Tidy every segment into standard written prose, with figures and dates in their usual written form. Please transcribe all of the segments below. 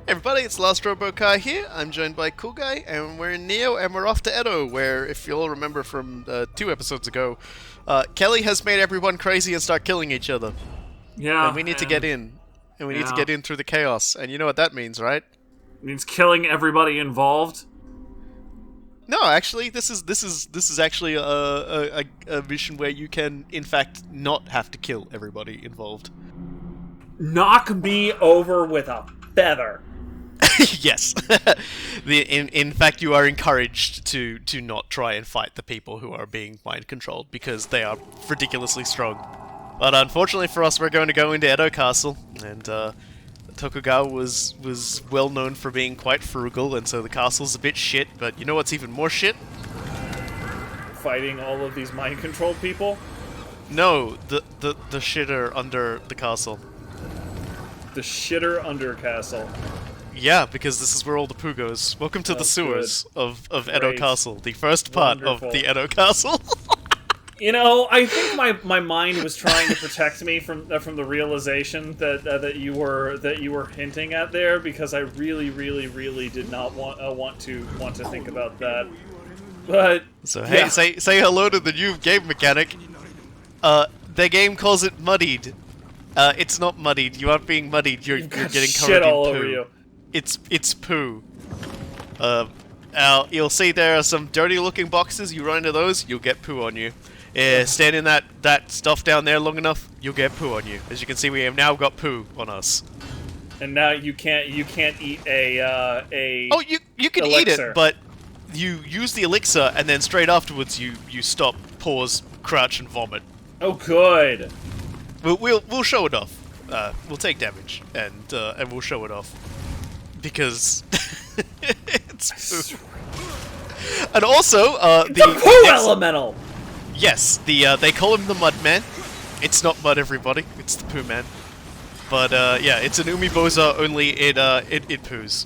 Everybody, it's Last Robokai here. I'm joined by Cool Guy, and we're in Nioh, and we're off to Edo, where, if you'll remember from 2 episodes ago, Kelley has made everyone crazy and start killing each other. Yeah. And we need to get in. And we need to get in through the chaos. And you know what that means, right? It means killing everybody involved. No, actually, this is actually a mission where you can, in fact, not have to kill everybody involved. Knock me over with a feather. Yes. In fact, you are encouraged to not try and fight the people who are being mind-controlled, because they are ridiculously strong. But unfortunately for us, we're going to go into Edo Castle, and Tokugawa was well known for being quite frugal, and so the castle's a bit shit, but you know what's even more shit? Fighting all of these mind-controlled people? No, the shitter under the castle. The shitter under castle. Yeah, because this is where all the poo goes. Welcome to the sewers of Edo Castle, the first part of the Edo Castle. You know, I think my mind was trying to protect me from the realization that you were hinting at there, because I really did not want to think about that. But so hey, yeah. say hello to the new game mechanic. The game calls it muddied. It's not muddied. You aren't being muddied. You're getting covered shit all in poo. over you. It's poo. You'll see there are some dirty-looking boxes. You run into those, you'll get poo on you. Stand in that stuff down there long enough, you'll get poo on you. As you can see, we have now got poo on us. And now you can't eat a Oh, you can elixir. eat it, but you use the elixir, and then straight afterwards you stop, pause, crouch, and vomit. Oh, good. We'll show it off. We'll take damage, and we'll show it off. Because it's poo. And also, The poo elemental! Yes, they call him the Mud Man. It's not mud, everybody. It's the Poo Man. But, yeah, it's an Umiboza, only it poos.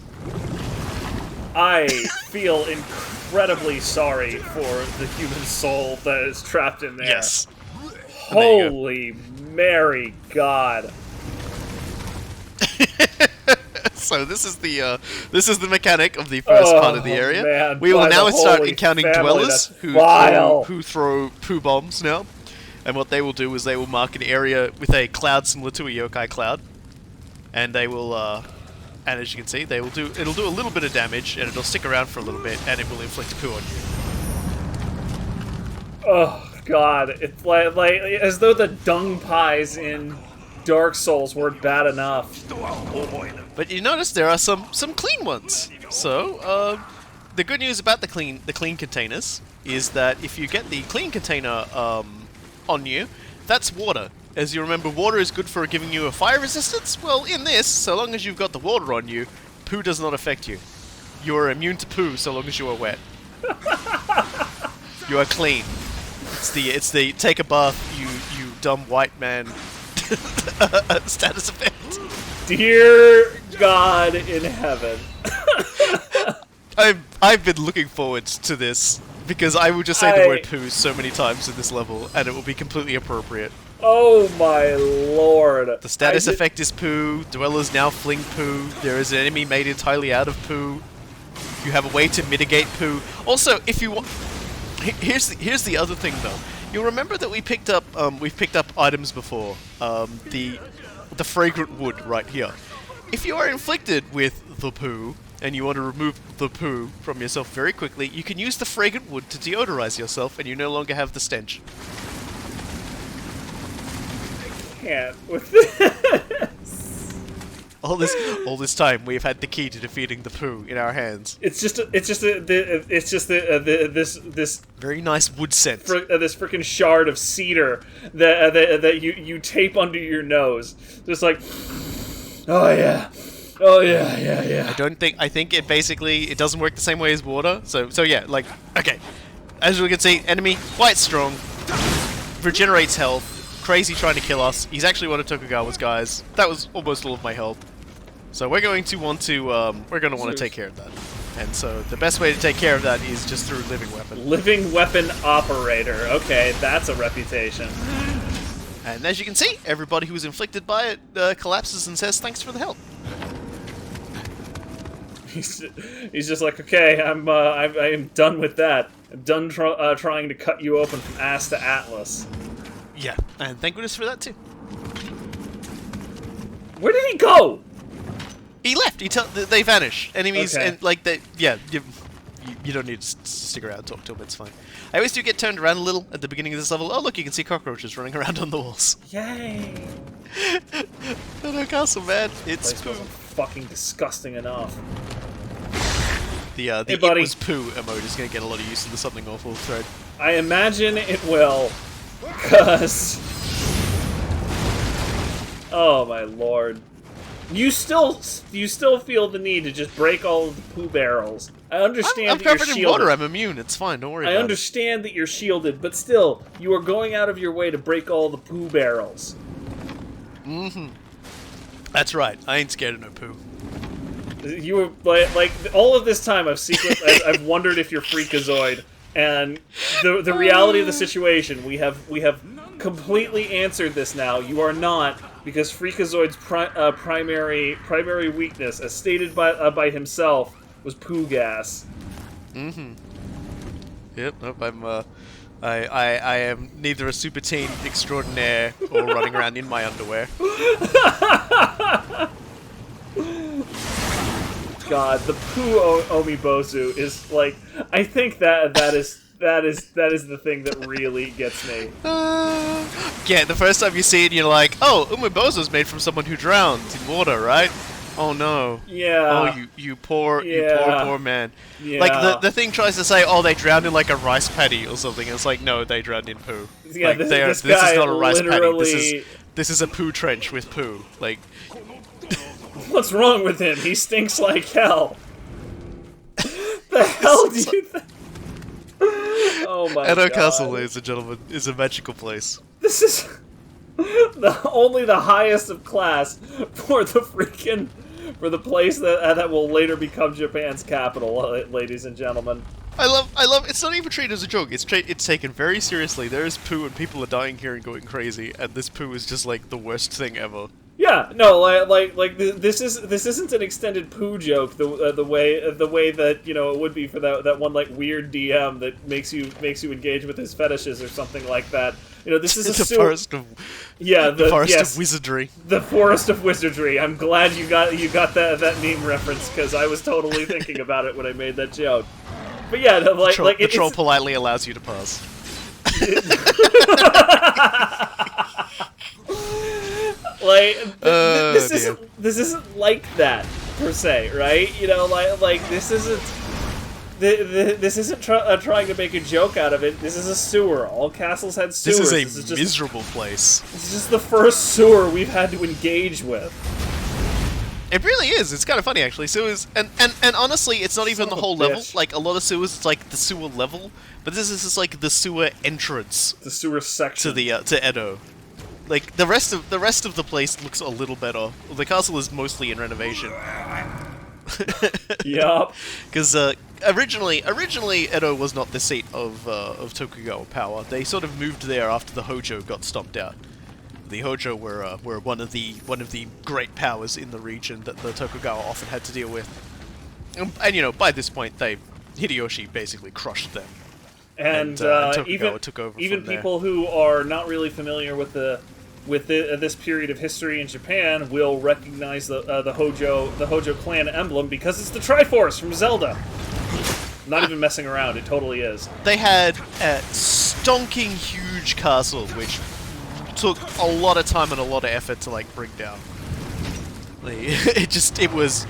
I feel incredibly sorry for the human soul that is trapped in there. Yes. Holy Mary God. So this is the mechanic of the first part of the area. Man, we will now start encountering dwellers who throw poo bombs now. And what they will do is they will mark an area with a cloud similar to a yokai cloud. And they will and as you can see, it'll do a little bit of damage, and it'll stick around for a little bit, and it will inflict poo on you. Oh God, it's like as though the dung pies in Dark Souls weren't bad enough. But you notice there are some clean ones. So, the good news about the clean containers is that if you get the clean container on you, that's water. As you remember, water is good for giving you a fire resistance. Well, in this, so long as you've got the water on you, poo does not affect you. You are immune to poo so long as you are wet. You are clean. It's the take a bath, you dumb white man status effect. Dear God in heaven. I've been looking forward to this, because I will just say the word poo so many times in this level, and it will be completely appropriate. Oh my lord. The status effect is poo, dwellers now fling poo, there is an enemy made entirely out of poo, you have a way to mitigate poo. Also, if you want... Here's the other thing though. You'll remember that we've picked up items before. The fragrant wood right here. If you are inflicted with the poo, and you want to remove the poo from yourself very quickly, you can use the fragrant wood to deodorize yourself, and you no longer have the stench. Can't with this. All this time, we've had the key to defeating the poo in our hands. It's just this very nice wood scent. This freaking shard of cedar that you tape under your nose, just like, oh yeah. I think it doesn't work the same way as water. So yeah, like, okay. As we can see, enemy quite strong, regenerates health. Crazy trying to kill us. He's actually one of Tokugawa's guys. That was almost all of my health. So we're going to want to take care of that. And so the best way to take care of that is just through living weapon. Living weapon operator. Okay, that's a reputation. And as you can see, everybody who was inflicted by it collapses and says thanks for the help. He's just like, okay, I am done with that. I'm done trying to cut you open from ass to Atlas. Yeah, and thank goodness for that too. Where did he go? He left. They vanish. Enemies Okay. and like they. Yeah, you don't need to stick around and talk to them. It's fine. I always do get turned around a little at the beginning of this level. Oh look, you can see cockroaches running around on the walls. Yay! Edo Castle, man, it's This poo. wasn't fucking disgusting enough. The Hey, it buddy. was poo emote is gonna get a lot of use in the something awful thread. I imagine it will, cause oh my lord, you still feel the need to just break all of the poo barrels. I understand I'm that you're covered in shielded. water. I'm immune. It's fine. Don't worry I about understand that you're shielded, but still, you are going out of your way to break all the poo barrels. it. That's right. I ain't scared of no poo. You were like all of this time I've wondered if you're Freakazoid, and the reality of the situation, we have completely answered this now. You are not, because Freakazoid's primary weakness, as stated by himself, was poo gas. Yep. Nope. I am neither a super teen extraordinaire or running around in my underwear. God, the poo omibozu is like, I think that is the thing that really gets me. Yeah, the first time you see it, you're like, oh, umibozu's made from someone who drowned in water, right? Oh no. Yeah. Oh, you poor man. Yeah. Like the thing tries to say, oh, they drowned in like a rice paddy or something. It's like, no, they drowned in poo. Yeah, like, this this guy is not a rice paddy. literally- This is a poo trench with poo. Like, What's wrong with him? He stinks like hell. The hell do you think? Oh my god. Edo Castle, ladies and gentlemen, is a magical place. This is only the highest of class for the place that will later become Japan's capital, ladies and gentlemen. I love. It's not even treated as a joke. It's taken very seriously. There is poo, and people are dying here and going crazy. And this poo is just like the worst thing ever. Yeah, no, like this isn't an extended poo joke. The way that it would be for that one like weird DM that makes you engage with his fetishes or something like that. This is the forest of the forest of wizardry. The forest of wizardry. I'm glad you got that meme reference, because I was totally thinking about it when I made that joke. But yeah, The troll politely allows you to pass. This isn't like that per se, right? This isn't. This isn't trying to make a joke out of it. This is a sewer. All castles had sewers. This is a miserable place. This is just the first sewer we've had to engage with. It really is. It's kind of funny, actually. Sewers, and honestly, it's not even the whole level. Like, a lot of sewers, it's like the sewer level, but this is just like the sewer entrance. The sewer section. To Edo. Like, the rest of the place looks a little better. The castle is mostly in renovation. Yup. Because originally Edo was not the seat of Tokugawa power. They sort of moved there after the Hojo got stomped out. The Hojo were one of the great powers in the region that the Tokugawa often had to deal with. And by this point, Hideyoshi basically crushed them. And Tokugawa took over even from there. people who are not really familiar with this period of history in Japan will recognize the Hojo clan emblem, because it's the Triforce from Zelda. Not even messing around, it totally is. They had a stonking huge castle, which took a lot of time and a lot of effort to bring down. It was,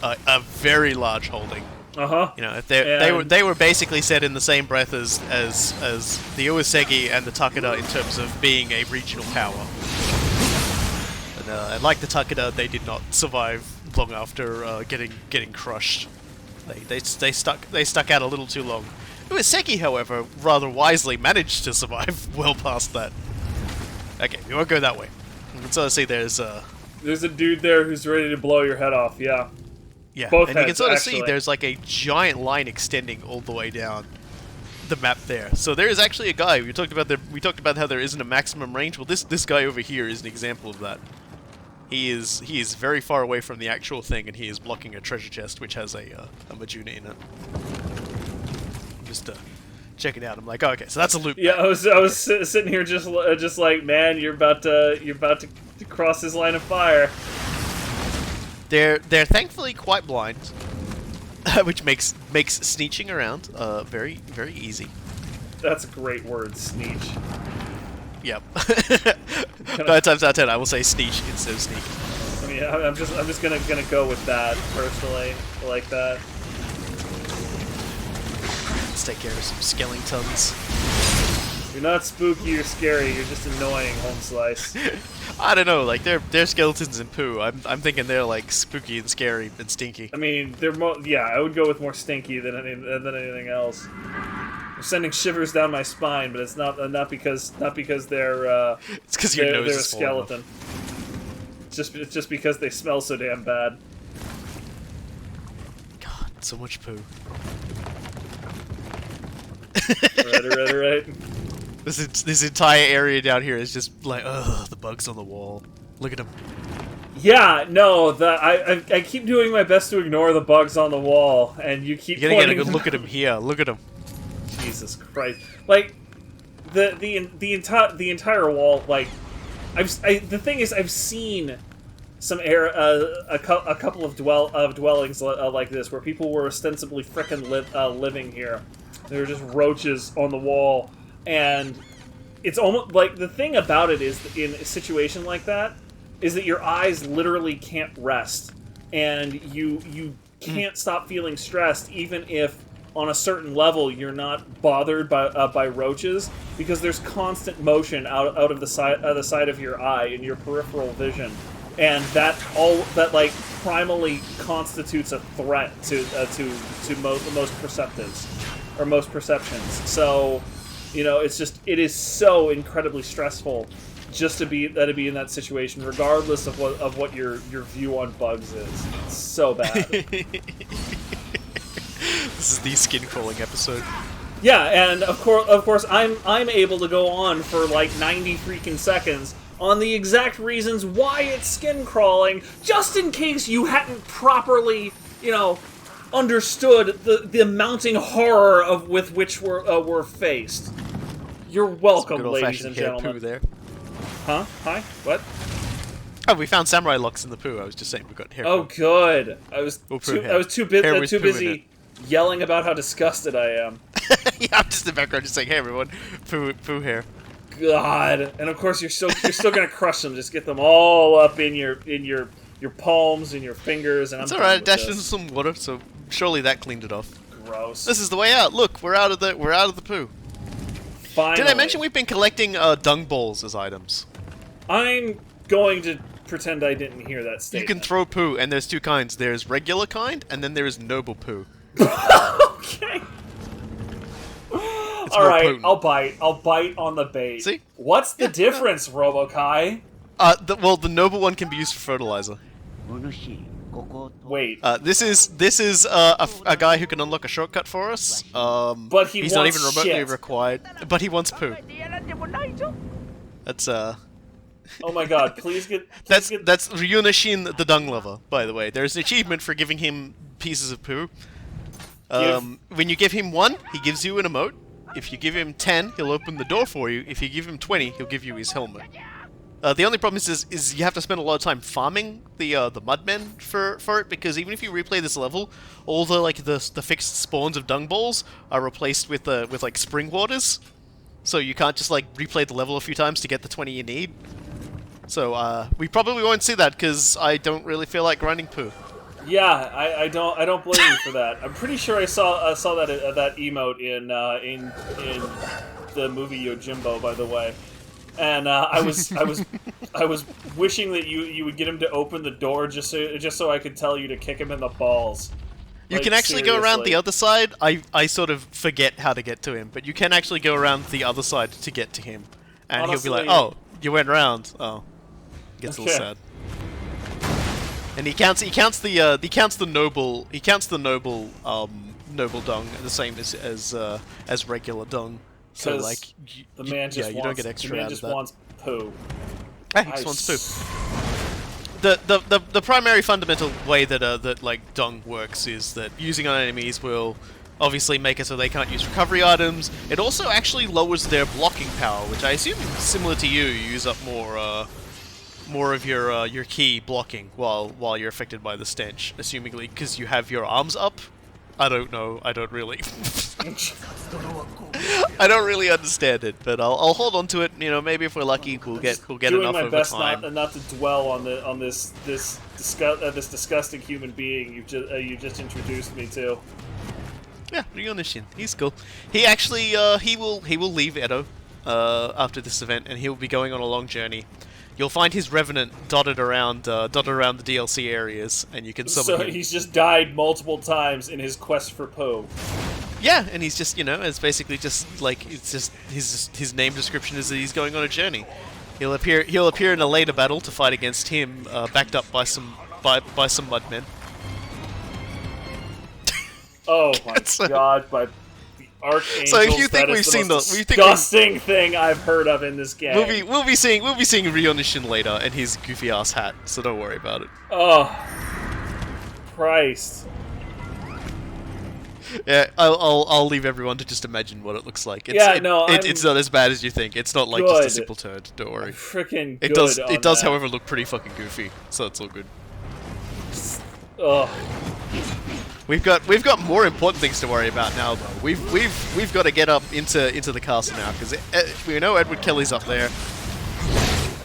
a very large holding. They were basically said in the same breath as the Uesegi and the Takeda in terms of being a regional power. And like the Takeda, they did not survive long after getting crushed. They stuck out a little too long. Uesegi, however, rather wisely managed to survive well past that. Okay, we won't go that way. You can sort of see there's a dude there who's ready to blow your head off. Yeah. Yeah, Both and you can heads, sort of actually. see there's like a giant line extending all the way down the map there. So there is actually a guy. We talked about how there isn't a maximum range. Well, this guy over here is an example of that. He is very far away from the actual thing, and he is blocking a treasure chest which has a Majuna in it. Just check it out. I'm like, oh, okay, so that's a loop. Yeah, I was sitting here just like, man, you're about to cross this line of fire. They're thankfully quite blind, which makes sneaking around very very easy. That's a great word, sneech. Yep. 9 times out of 10, I will say sneech instead of sneak. I mean, I'm just gonna go with that personally. I like that. Let's take care of some skeletons. You're not spooky or scary. You're just annoying, home slice. I don't know, like they're skeletons and poo. I'm thinking they're like spooky and scary and stinky. I mean, yeah. I would go with more stinky than anything else. I'm sending shivers down my spine, but it's not because they're it's because your nose they're a is skeleton. It's just because they smell so damn bad. God, so much poo. Right. This entire area down here is just like, ugh, the bugs on the wall. Look at them. Yeah, no, I keep doing my best to ignore the bugs on the wall, and you keep. You're gonna get a good look at them here. Look at them. Jesus Christ! Like the entire wall. Like the thing is, I've seen some a couple of dwellings like this where people were ostensibly frickin' living here. There were just roaches on the wall, and it's almost like the thing about it is in a situation like that is that your eyes literally can't rest, and you can't stop feeling stressed even if on a certain level you're not bothered by roaches, because there's constant motion out of the side of your eye in your peripheral vision, and that like primally constitutes a threat to most perceptives or most perceptions. So, you know, it is so incredibly stressful just to be in that situation, regardless of what your view on bugs is. It's so bad. This is the skin crawling episode. Yeah, and of course, I'm able to go on for like 90 freaking seconds on the exact reasons why it's skin crawling, just in case you hadn't properly, understood the mounting horror with which we're faced. You're welcome, ladies and gentlemen. Poo there. Huh? Hi? What? Oh, we found samurai locks in the poo. I was just saying we got hair. Oh, poo. Good. I was too busy yelling about how disgusted I am. Yeah, I'm just in the background just saying, hey everyone, poo hair. God. And of course you're still gonna crush them. Just get them all up in your palms and your fingers, and it's alright, I dashed into some water, so surely that cleaned it off. Gross. This is the way out. Look, we're out of the poo. Finally. Did I mention we've been collecting dung balls as items? I'm going to pretend I didn't hear that statement. You can throw poo, and there's two kinds. There's regular kind, and then there is noble poo. Okay. Alright, I'll bite on the bait. See? What's the difference, Robokai? The noble one can be used for fertilizer. Wait. This is a guy who can unlock a shortcut for us. But he's not even remotely required. But he wants poo. That's Oh my God! Please get. That's Ryunashin the dung lover. By the way, there's an achievement for giving him pieces of poo. When you give him 1, he gives you an emote. If you give him 10, he'll open the door for you. If you give him 20, he'll give you his helmet. The only problem is you have to spend a lot of time farming the mudmen for it, because even if you replay this level, all the fixed spawns of dung balls are replaced with like spring waters, so you can't just like replay the level a few times to get the 20 you need. So we probably won't see that because I don't really feel like grinding poo. Yeah, I don't blame you for that. I'm pretty sure I saw that emote in the movie Yojimbo, by the way. And I was wishing that you would get him to open the door just so I could tell you to kick him in the balls. You can actually go around the other side. I sort of forget how to get to him, but you can actually go around the other side to get to him, and honestly, he'll be like, "Oh, you went around." Oh, gets a little sad. And he counts the noble dung the same as regular dung. So like, the man just you don't get extra out of that. wants poo. He just wants poo. the primary fundamental way that that like dung works is that using on enemies will obviously make it so they can't use recovery items. It also actually lowers their blocking power, which I assume similar to you use up more of your key blocking while you're affected by the stench, assumingly because you have your arms up. I don't know. I don't really. I don't really understand it, but I'll hold on to it. You know, maybe if we're lucky, we'll get enough over time. Doing my best not to dwell on this disgusting human being you just introduced me to. Yeah, Ryonishin. He's cool. He actually he will leave Edo after this event, and he'll be going on a long journey. You'll find his revenant dotted around the DLC areas, and you can summon him. So he's just died multiple times in his quest for Poe. Yeah, and he's just, you know, it's basically just like it's just his name description is that he's going on a journey. He'll appear in a later battle to fight against him, backed up by some mudmen. Oh my god! By the archangels. So if you think we've seen the disgusting thing I've heard of in this game, we'll be seeing Ryonishin later and his goofy ass hat. So don't worry about it. Oh, Christ! Yeah, I'll leave everyone to just imagine what it looks like. It's not as bad as you think. It's not like just a simple turd. Don't worry. Freaking good. It does, however, look pretty fucking goofy. So it's all good. Ugh. We've got more important things to worry about now, though. We've got to get up into the castle now because we know Edward Kelley's up there.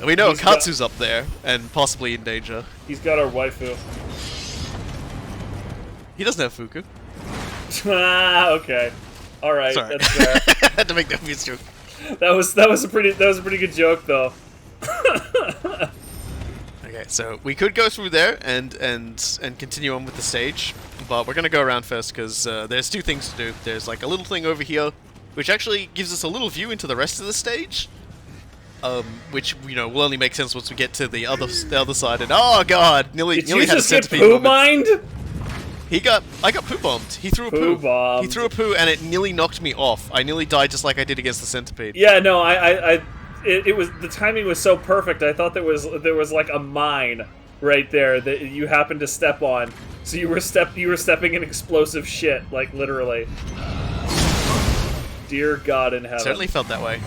We know Katsu's up there and possibly in danger. He's got our waifu. He doesn't have Fuku. Okay. All right. Sorry. That's fair. I had to make that obvious joke. That was a pretty good joke, though. Okay, so we could go through there and continue on with the stage, but we're gonna go around first because there's two things to do. There's like a little thing over here, which actually gives us a little view into the rest of the stage, which will only make sense once we get to the other side. And oh god, nearly had a centipede moment. Mined? I got poo bombed. He threw a poo. He threw a poo and it nearly knocked me off. I nearly died just like I did against the centipede. Yeah, no, it was, the timing was so perfect. I thought there was like a mine right there that you happened to step on. So you were stepping in explosive shit, like literally. Dear God in heaven. Certainly felt that way.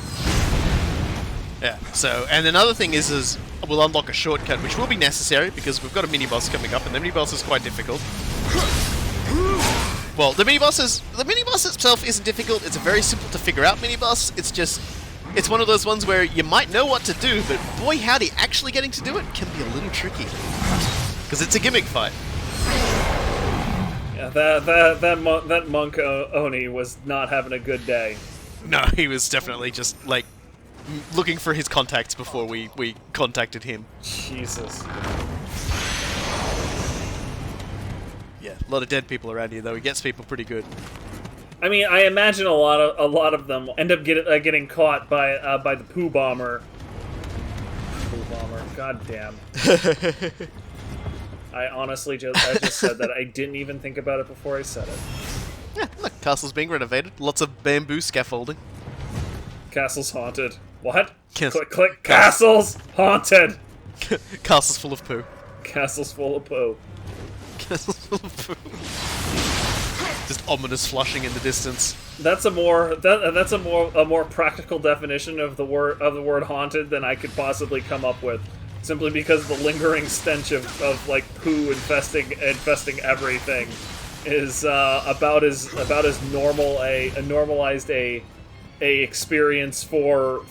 Yeah. So, and another thing is we'll unlock a shortcut, which will be necessary because we've got a mini boss coming up, and the mini boss is quite difficult. Well, the mini boss itself isn't difficult. It's a very simple to figure out mini boss. It's one of those ones where you might know what to do, but boy howdy, actually getting to do it can be a little tricky. Because it's a gimmick fight. Yeah, that monk Oni was not having a good day. No, he was definitely just, like, looking for his contacts before we contacted him. Jesus. Yeah, a lot of dead people around here, though. He gets people pretty good. I mean, I imagine a lot of them end up getting caught by the poo bomber. Poo bomber, goddamn. I honestly just said that. I didn't even think about it before I said it. Yeah, look, castle's being renovated. Lots of bamboo scaffolding. Castle's haunted. What? Click, click. Castle's haunted. Castle's full of poo. Castle's full of poo. Castle's full of poo. Just ominous flushing in the distance. That's a more practical definition of the word haunted than I could possibly come up with. Simply because the lingering stench of like poo infesting everything is about as normal a normalized a experience for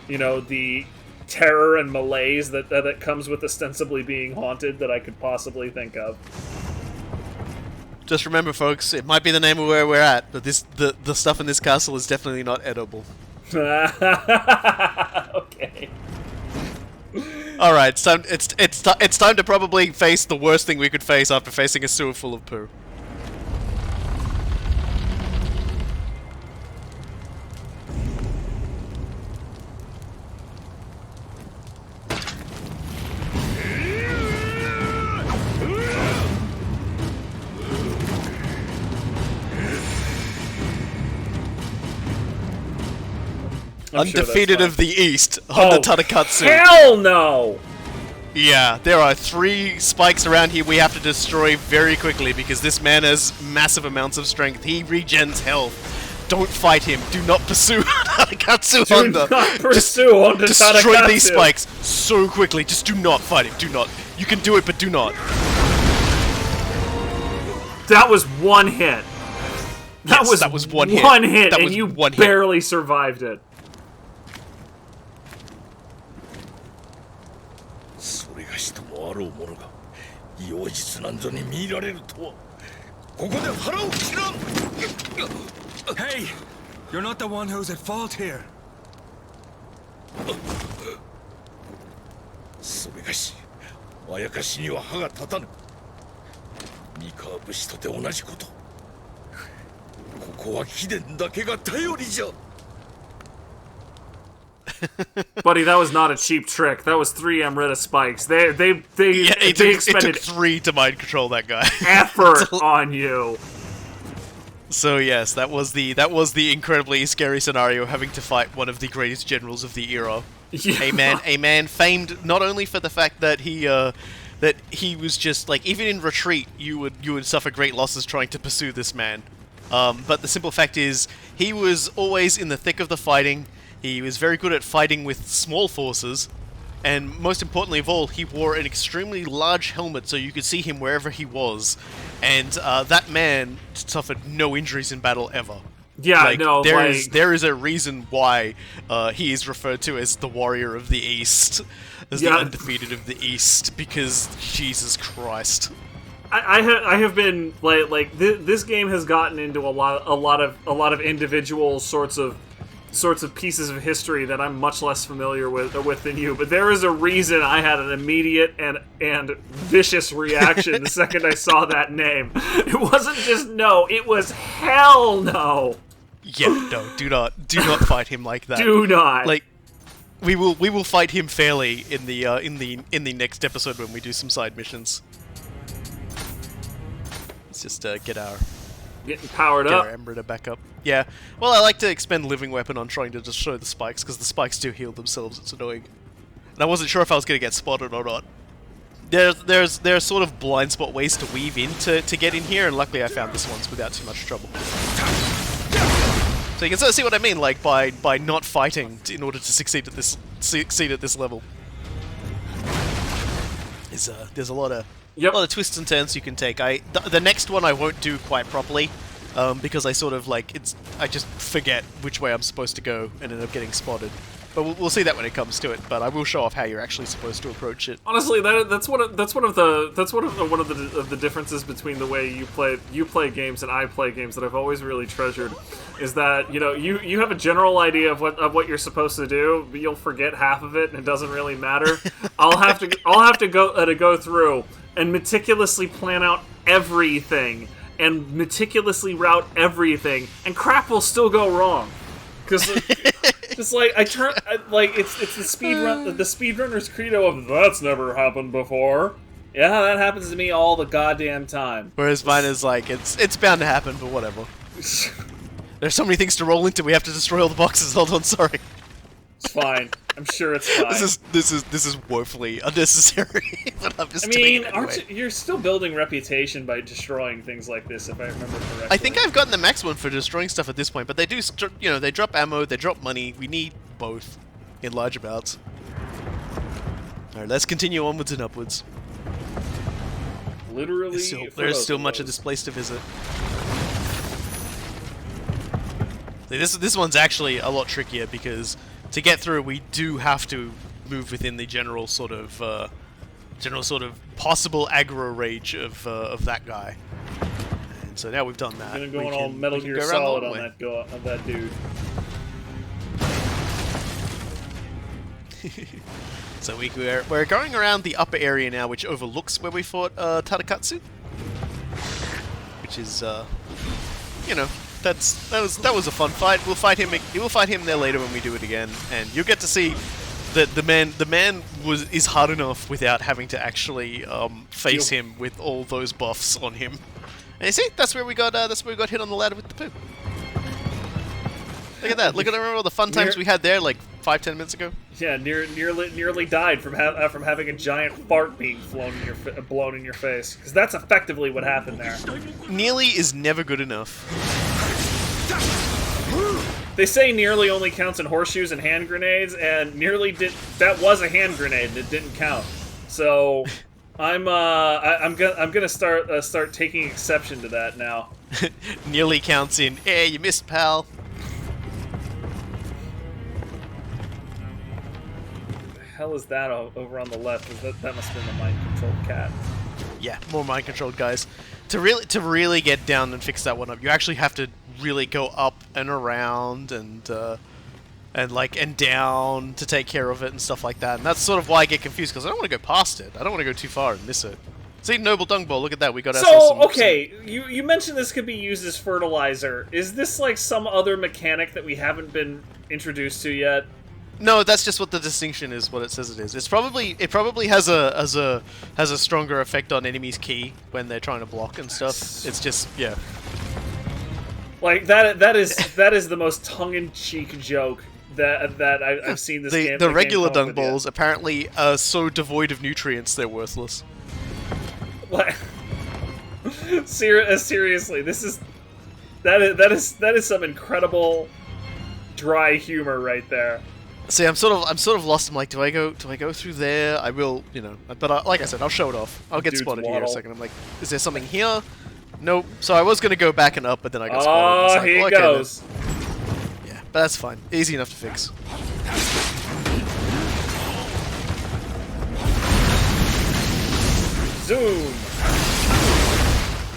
the terror and malaise that comes with ostensibly being haunted that I could possibly think of. Just remember, folks, it might be the name of where we're at, but the stuff in this castle is definitely not edible. Okay. All right, it's time to probably face the worst thing we could face after facing a sewer full of poo. I'm Undefeated sure of the East, Honda Tadakatsu. Hell no! Yeah, there are 3 spikes around here we have to destroy very quickly because this man has massive amounts of strength. He regens health. Don't fight him. Do not pursue Tadakatsu Honda. Do not pursue Honda Tadakatsu. Destroy these spikes so quickly. Just do not fight him. Do not. You can do it, but do not. That was one hit. That was one hit. One hit, That and was you one hit. barely survived it. それがしともあろうものが妖術なんぞに見入られるとはここで腹を切らん Hey! You're not the one who's at fault here. それがしあやかしには歯が立たぬ三河武士とて同じことここは貴殿だけが頼りじゃ Buddy, that was not a cheap trick. That was 3 Amrita spikes. They It expended took 3 to mind control that guy. effort on you. So yes, that was the incredibly scary scenario, having to fight one of the greatest generals of the era. Yeah. A man famed not only for the fact that he was just like, even in retreat you would suffer great losses trying to pursue this man. But the simple fact is he was always in the thick of the fighting. He was very good at fighting with small forces, and most importantly of all, he wore an extremely large helmet so you could see him wherever he was. And that man suffered no injuries in battle ever. Yeah, like, no, there is a reason why he is referred to as the Warrior of the East, as the undefeated of the East, because Jesus Christ. I have been this game has gotten into a lot of individual sorts of pieces of history that I'm much less familiar with than you, but there is a reason I had an immediate and vicious reaction the second I saw that name. It wasn't just no, it was hell no. Yeah, no, do not fight him like that. Do not. Like, we will fight him fairly in the next episode when we do some side missions. Let's just getting powered up. Get our Ember back up. Yeah. Well, I like to expend Living Weapon on trying to destroy the spikes, because the spikes do heal themselves. It's annoying. And I wasn't sure if I was going to get spotted or not. There are sort of blind spot ways to weave in to get in here, and luckily I found this one's without too much trouble. So you can sort of see what I mean, like by not fighting in order to succeed at this level. There's a lot of twists and turns you can take. The next one I won't do quite properly, because I sort of I just forget which way I'm supposed to go and end up getting spotted. But we'll see that when it comes to it. But I will show off how you're actually supposed to approach it. Honestly, that's one of the differences between the way you play games and I play games that I've always really treasured, is that you have a general idea of what you're supposed to do, but you'll forget half of it and it doesn't really matter. I'll have to go through and meticulously plan out everything and meticulously route everything, and crap will still go wrong. Because it's it's the speedrunner's credo of that's never happened before. Yeah, that happens to me all the goddamn time. Whereas mine is like it's bound to happen, but whatever. There's so many things to roll into. We have to destroy all the boxes. Hold on, sorry. It's fine. I'm sure it's fine. This is woefully unnecessary. But I'm just doing it anyway. You're still building reputation by destroying things like this, if I remember correctly. I think I've gotten the max one for destroying stuff at this point, but they do, they drop ammo, they drop money. We need both in large amounts. All right, let's continue onwards and upwards. Literally, there's still much of this place to visit. This one's actually a lot trickier because to get through, we do have to move within the general sort of possible aggro range of that guy. And so now we've done that. I'm gonna go all Metal Gear Solid on that dude. So we're going around the upper area now, which overlooks where we fought Tadakatsu, which is that was a fun fight. We'll fight him there later when we do it again, and you'll get to see that the man is hard enough without having to actually face him with all those buffs on him. And you see, that's where we got hit on the ladder with the poo. Look at that! Look at all the fun times we had there, like 5-10 minutes ago. Yeah, nearly died from having a giant fart being blown in your face. Because that's effectively what happened there. Nearly is never good enough. They say nearly only counts in horseshoes and hand grenades, and nearly did. That was a hand grenade that didn't count. So, I'm gonna start taking exception to that now. Nearly counts in. Hey, you missed, pal. The hell is that over on the left? That must have been the mind-controlled cat. Yeah, more mind-controlled guys. To really get down and fix that one up, you actually have to really go up and around and down to take care of it and stuff like that. And that's sort of why I get confused, because I don't want to go past it. I don't want to go too far and miss it. See, Noble Dung Ball, look at that. We got ourselves some... okay, you mentioned this could be used as fertilizer. Is this like some other mechanic that we haven't been introduced to yet? No, that's just what the distinction is. What it says it is. It probably has a stronger effect on enemies' ki when they're trying to block and stuff. It's just like that is the most tongue-in-cheek joke that I've seen this game. The regular dung balls apparently are so devoid of nutrients they're worthless. What? Seriously, that is some incredible dry humor right there. See, I'm sort of lost. I'm like, do I go through there? I will, but like I said, I'll show it off. I'll get spotted here in a second. I'm like, is there something here? Nope. So I was gonna go back and up, but then I got spotted. Oh, here he goes. Yeah, but that's fine. Easy enough to fix. Zoom.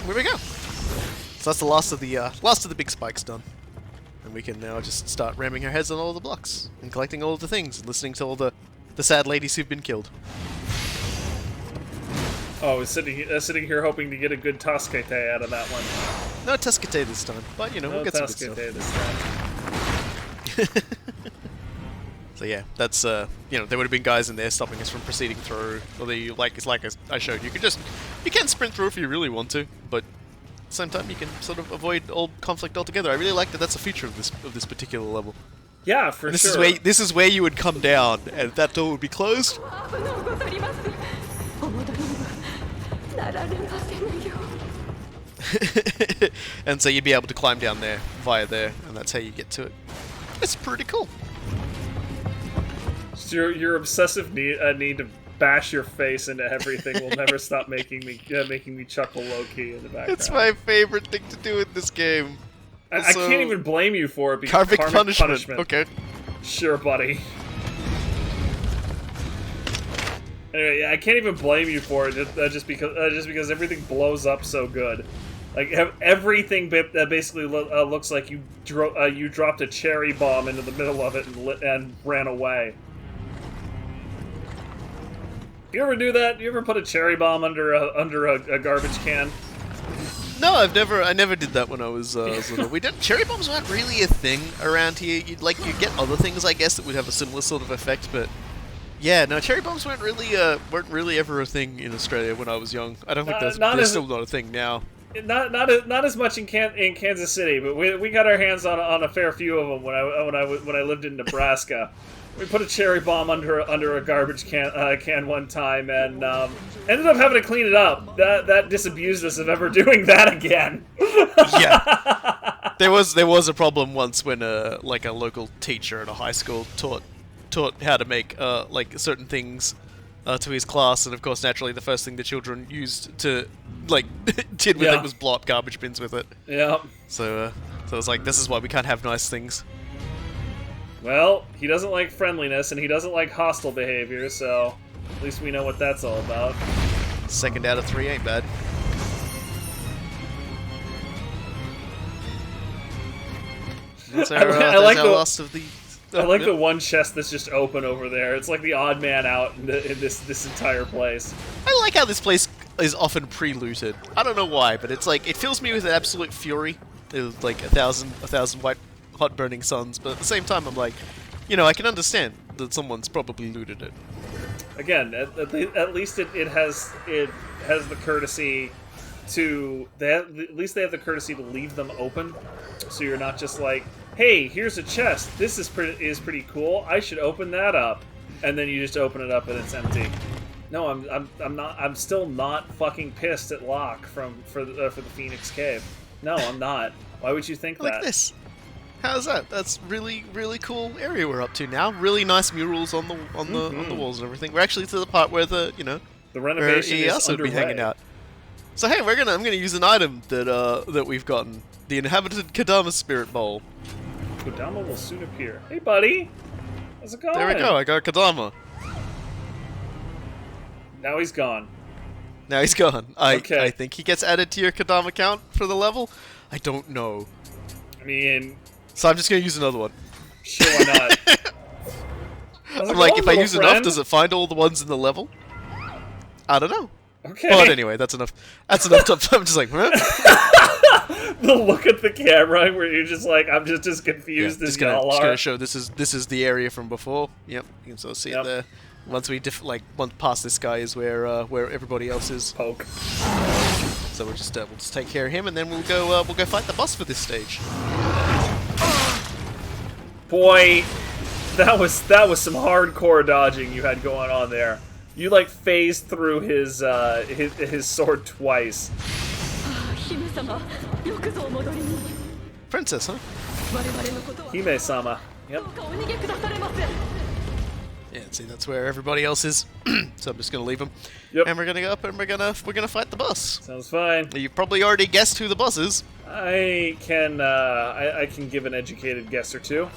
Here we go. So that's the last of the big spikes done. And we can now just start ramming our heads on all the blocks and collecting all of the things and listening to all the sad ladies who've been killed. Oh, I was sitting here hoping to get a good Tascete out of that one. No Tascete this time, but we'll get some good stuff. This time. So yeah, that's there would have been guys in there stopping us from proceeding through. Although I showed, you can sprint through if you really want to, but at the same time you can sort of avoid all conflict altogether. I really like that that's a feature of this particular level. Yeah, for and sure. This is where you would come down and that door would be closed. And so you'd be able to climb down there via there, and that's how you get to it. It's pretty cool. So your obsessive need to bash your face into everything will never stop making me chuckle low key in the background. It's my favorite thing to do in this game. I can't even blame you for it because karmic punishment. Okay. Sure, buddy. Anyway, I can't even blame you for it just because everything blows up so good. Like everything that basically looks like you dropped a cherry bomb into the middle of it and ran away. You ever do that? You ever put a cherry bomb under a garbage can? No, I never did that when I was little. Cherry bombs weren't really a thing around here. You'd get other things, I guess, that would have a similar sort of effect, but yeah, no, cherry bombs weren't really ever a thing in Australia when I was young. I don't think they're still not a thing now. Not as much in Kansas City, but we got our hands on a fair few of them when I lived in Nebraska. We put a cherry bomb under a garbage can one time and ended up having to clean it up. That disabused us of ever doing that again. Yeah, there was a problem once when a local teacher at a high school taught how to make certain things to his class, and of course naturally the first thing the children used to did with it was blow up garbage bins with it. Yeah. So it's like, this is why we can't have nice things. Well, he doesn't like friendliness, and he doesn't like hostile behavior, so at least we know what that's all about. 2nd out of 3 ain't bad. I like the last of the... I like the one chest that's just open over there. It's like the odd man out in this entire place. I like how this place is often pre-looted. I don't know why, but it's like, it fills me with an absolute fury. It was like a thousand white hot burning suns, but at the same time I'm like, I can understand that someone's probably looted it. Again, at least it has the courtesy to at least they have the courtesy to leave them open, so you're not just like hey, here's a chest. This is pretty cool. I should open that up. And then you just open it up and it's empty. No, I'm still not fucking pissed at Locke for the Phoenix Cave. No, I'm not. Why would you think that? Like this. How's that? That's really cool area we're up to now. Really nice murals on the walls and everything. We're actually to the part where the renovation is Ieyasu would be underway. hanging out. So hey, I'm gonna use an item that we've gotten. The inhabited Kadama Spirit Bowl. Kodama will soon appear. Hey, buddy. How's it going? There we go. I got Kadama. Now he's gone. Now he's gone. Okay. I think he gets added to your Kadama count for the level. I don't know. I mean, So I'm just gonna use another one. sure, why not? How's it I'm like, going, if I little use enough, friend? does it find all the ones in the level? I don't know. Okay. But anyway, that's enough. That's enough. I'm just like, huh? The look at the camera where you're just like, I'm just as confused as just y'all gonna are. show this is the area from before. Yep, you can sort of see Yep. it there. Once we once past this guy is where everybody else is. Poke. So we'll just take care of him, and then we'll go fight the boss for this stage. Boy, that was some hardcore dodging you had going on there. You like phased through his sword twice. Princess, huh? Hime-sama. Yep. Yeah, see, that's where everybody else is. So I'm just gonna leave him. Yep. And we're gonna go up and we're gonna fight the boss. Sounds fine. You've probably already guessed who the boss is. I can give an educated guess or two.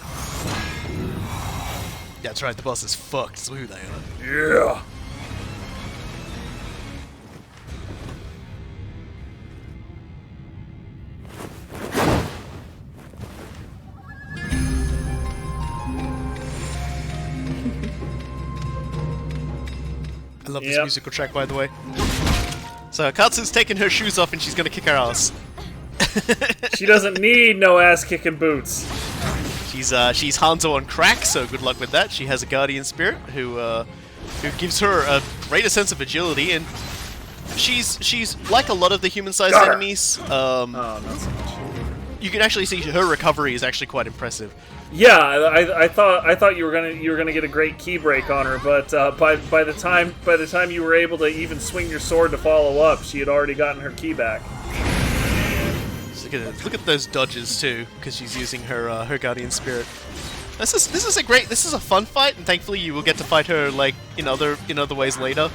That's right, the boss is fucked. That's who they are. Yeah. I love this musical track, by the way. So Katsu's taking her shoes off and she's gonna kick our ass. She doesn't need no ass-kicking boots. She's Hanzo on crack, so good luck with that. She has a guardian spirit who gives her a greater sense of agility, and she's like a lot of the human-sized enemies. Oh, not so much. You can actually see her recovery is actually quite impressive. Yeah, I thought you were gonna get a great key break on her, but by the time you were able to even swing your sword to follow up, she had already gotten her key back. Just look at those dodges too, because she's using her guardian spirit. This is a fun fight, and thankfully you will get to fight her like in other ways later.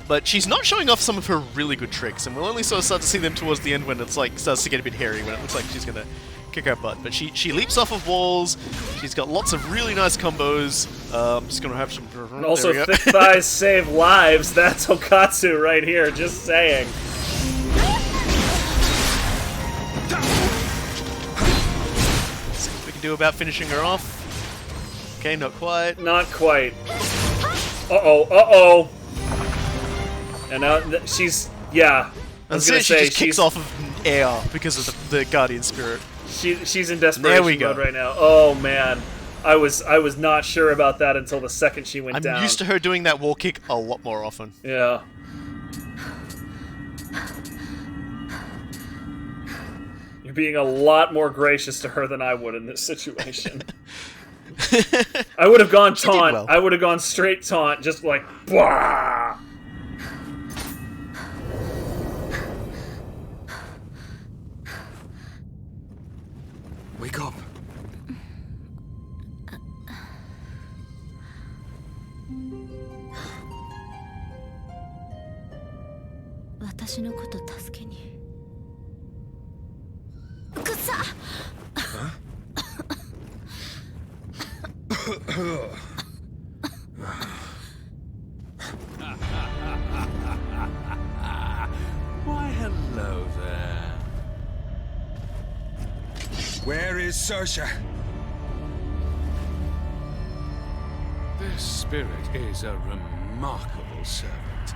But she's not showing off some of her really good tricks, and we'll only sort of start to see them towards the end when it's like starts to get a bit hairy, when it looks like she's gonna kick our butt. But she leaps off of walls. She's got lots of really nice combos. Just gonna have some. And also, thick thighs save lives. That's Okatsu right here. Just saying. See what we can do about finishing her off. Okay, not quite. Not quite. Uh-oh. And now she's, yeah. I was And gonna she say just kicks off of air because of the guardian spirit. she's in desperation go. mode right now. Oh man, I was not sure about that until the second she went down. I'm used to her doing that wall kick a lot more often. Yeah. You're being a lot more gracious to her than I would in this situation. I would have gone She did taunt. well. I would have gone straight taunt, just like, blah! Wake up. 私のこと助けにくっさ Why, hello there. Where is Sersha? This spirit is a remarkable servant.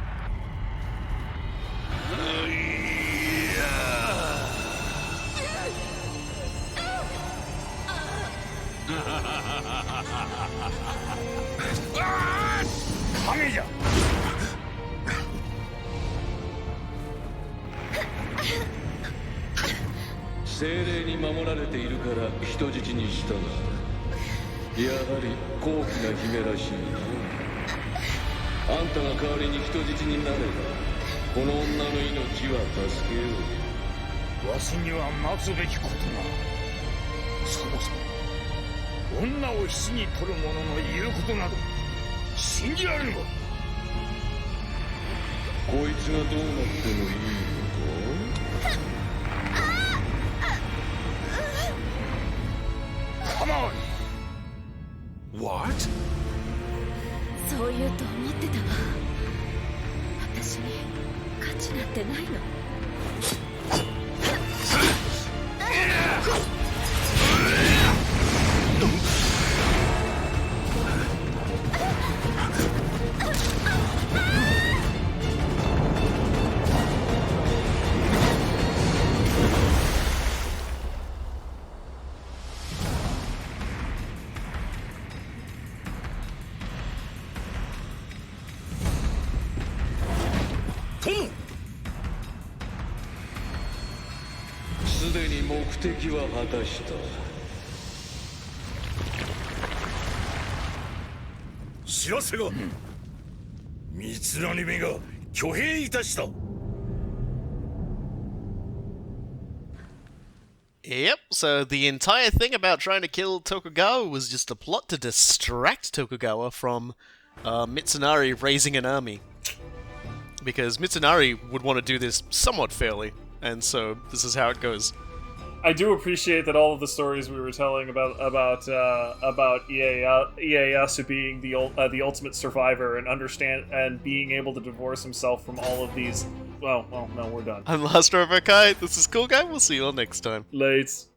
精霊に守られているから人質にしたが、やはり高貴な姫らしいな。あんたが代わりに人質になればこの女の命は助けよう。わしには待つべきことが。そもそも女を死に取る者の言うことなど信じられぬわ。こいつがどうなってもいいのか。カモン。 What? そう言うと思ってたわ。私に価値なんてないの。すでに目的は果たした。知らせが、三つの目が挙兵いたした。 Yep, so the entire thing about trying to kill Tokugawa was just a plot to distract Tokugawa from Mitsunari raising an army. Because Mitsunari would want to do this somewhat fairly, and so this is how it goes. I do appreciate that all of the stories we were telling about Ieyasu being the ultimate survivor and being able to divorce himself from all of these. Well, no, we're done. I'm Master of Kai, this is Cool Guy, we'll see you all next time. Lates.